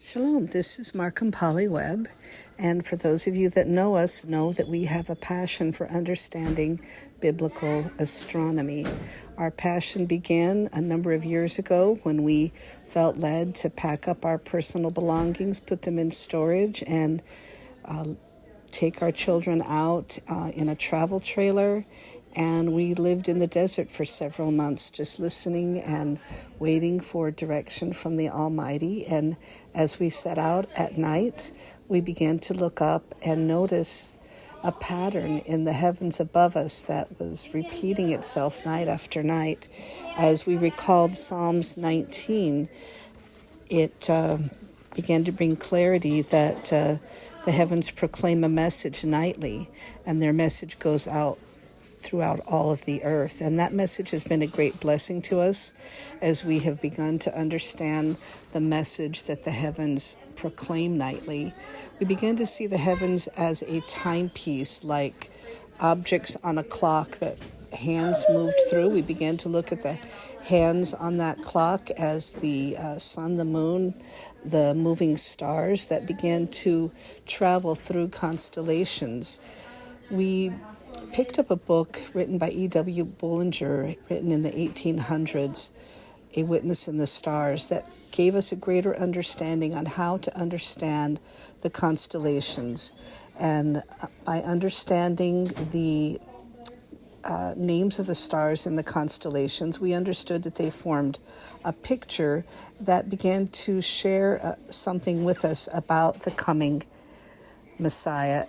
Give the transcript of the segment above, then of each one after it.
Shalom, this is Mark and Polly Webb, and for those of you that know us, know that we have a passion for understanding biblical astronomy. Our passion began a number of years ago when we felt led to pack up our personal belongings, put them in storage, and take our children out in a travel trailer, and we lived in the desert for several months just listening and waiting for direction from the Almighty. And as we set out at night, we began to look up and notice a pattern in the heavens above us that was repeating itself night after night. As we recalled Psalms 19, it began to bring clarity that the heavens proclaim a message nightly, and their message goes out throughout all of the earth. And that message has been a great blessing to us as we have begun to understand the message that the heavens proclaim nightly. We begin to see the heavens as a timepiece, like objects on a clock that hands moved through. We began to look at the hands on that clock as the sun, the moon, the moving stars that began to travel through constellations. We picked up a book written by E.W. Bullinger, written in the 1800s, A Witness in the Stars, that gave us a greater understanding on how to understand the constellations. And by understanding the names of the stars in the constellations, we understood that they formed a picture that began to share something with us about the coming Messiah.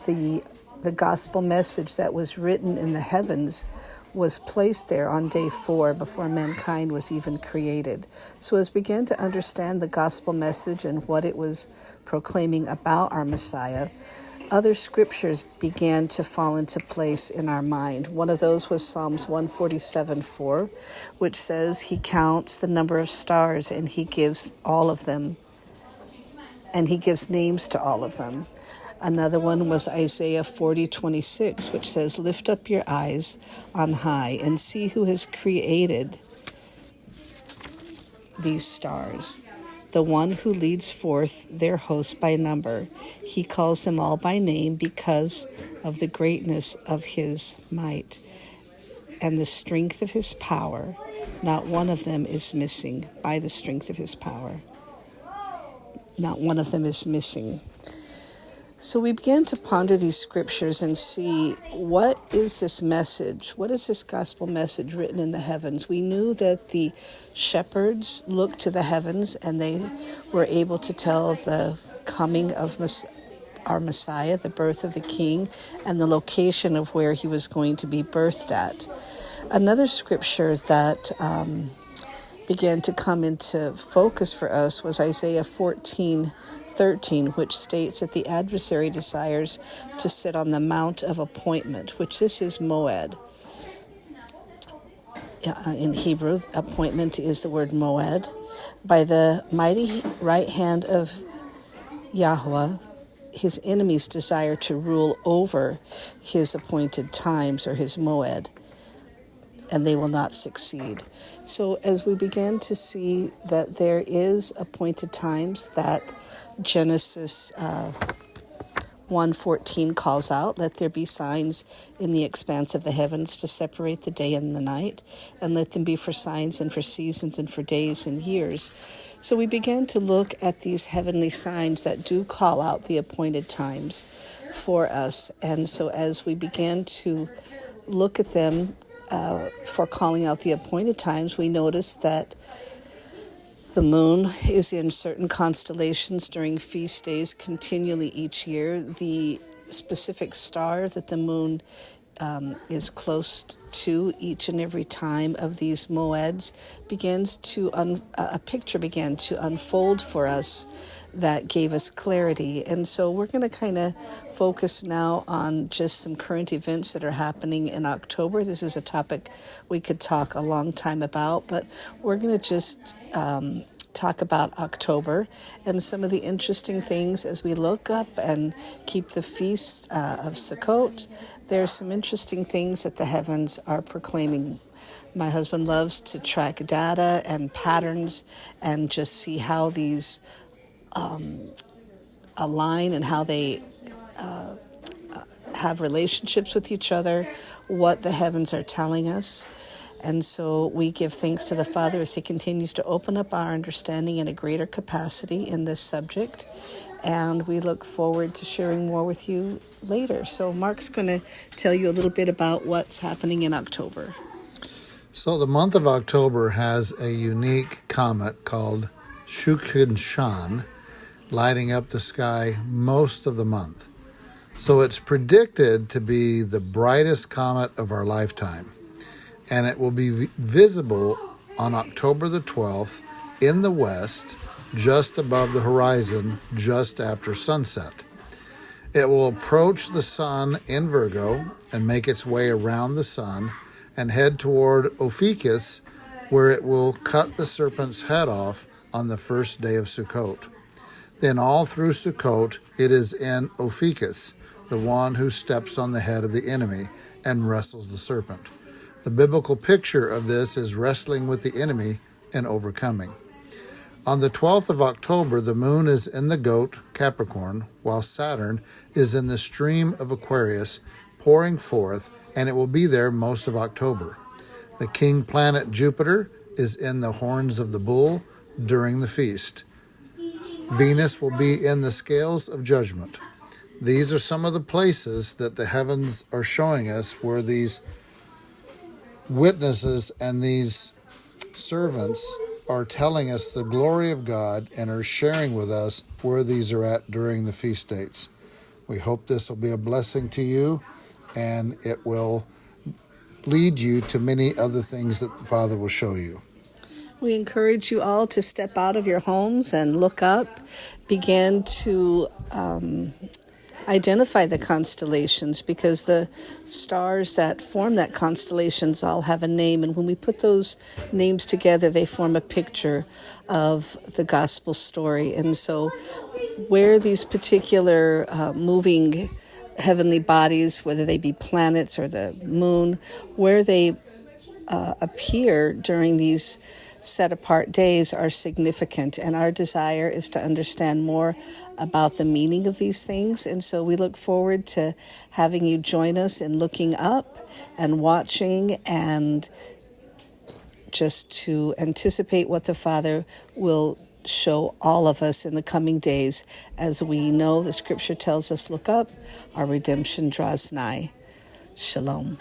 The gospel message that was written in the heavens was placed there on day 4 before mankind was even created. So as we began to understand the gospel message and what it was proclaiming about our Messiah, other scriptures began to fall into place in our mind. One of those was Psalms 147:4, which says he counts the number of stars and he gives all of them, and he gives names to all of them. Another one was Isaiah 40:26, which says, lift up your eyes on high and see who has created these stars. The one who leads forth their host by number. He calls them all by name because of the greatness of his might and the strength of his power. Not one of them is missing. By the strength of his power, not one of them is missing. So we began to ponder these scriptures and see, what is this message? What is this gospel message written in the heavens? We knew that the shepherds looked to the heavens and they were able to tell the coming of our Messiah, the birth of the King, and the location of where he was going to be birthed at. Another scripture that began to come into focus for us was Isaiah 14:13, which states that the adversary desires to sit on the mount of appointment, which this is Moed. In Hebrew, appointment is the word Moed. By the mighty right hand of Yahweh, his enemies desire to rule over his appointed times, or his Moed, and they will not succeed. So as we began to see that there is appointed times that Genesis 1:14 calls out, let there be signs in the expanse of the heavens to separate the day and the night, and let them be for signs and for seasons and for days and years. So we began to look at these heavenly signs that do call out the appointed times for us. And so as we began to look at them for calling out the appointed times, we noticed that the moon is in certain constellations during feast days continually each year. The specific star that the moon is close to each and every time of these moeds begins to a picture began to unfold for us that gave us clarity. And so we're going to kind of focus now on just some current events that are happening in October. This is a topic we could talk a long time about, but we're going to just talk about October and some of the interesting things as we look up and keep the feast of Sukkot. There's some interesting things that the heavens are proclaiming. My husband loves to track data and patterns and just see how these align and how they have relationships with each other, what the heavens are telling us. And so we give thanks to the Father as He continues to open up our understanding in a greater capacity in this subject. And we look forward to sharing more with you later. So Mark's going to tell you a little bit about what's happening in October. So the month of October has a unique comet called Shukin-Shan lighting up the sky most of the month. So it's predicted to be the brightest comet of our lifetime. And it will be visible on October the 12th in the west, just above the horizon, just after sunset. It will approach the sun in Virgo and make its way around the sun and head toward Ophiuchus, where it will cut the serpent's head off on the first day of Sukkot. Then all through Sukkot, it is in Ophiuchus, the one who steps on the head of the enemy and wrestles the serpent. The biblical picture of this is wrestling with the enemy and overcoming. On the 12th of October, the moon is in the goat, Capricorn, while Saturn is in the stream of Aquarius, pouring forth, and it will be there most of October. The king planet Jupiter is in the horns of the bull during the feast. Venus will be in the scales of judgment. These are some of the places that the heavens are showing us where these witnesses and these servants are telling us the glory of God and are sharing with us where these are at during the feast dates. We hope this will be a blessing to you, and it will lead you to many other things that the Father will show you. We encourage you all to step out of your homes and look up, begin to identify the constellations, because the stars that form that constellations all have a name, and when we put those names together, they form a picture of the gospel story. And so where these particular moving heavenly bodies, whether they be planets or the moon, where they appear during these set-apart days are significant, and our desire is to understand more about the meaning of these things. And so we look forward to having you join us in looking up and watching, and just to anticipate what the Father will show all of us in the coming days, as we know the Scripture tells us, look up, our redemption draws nigh. Shalom.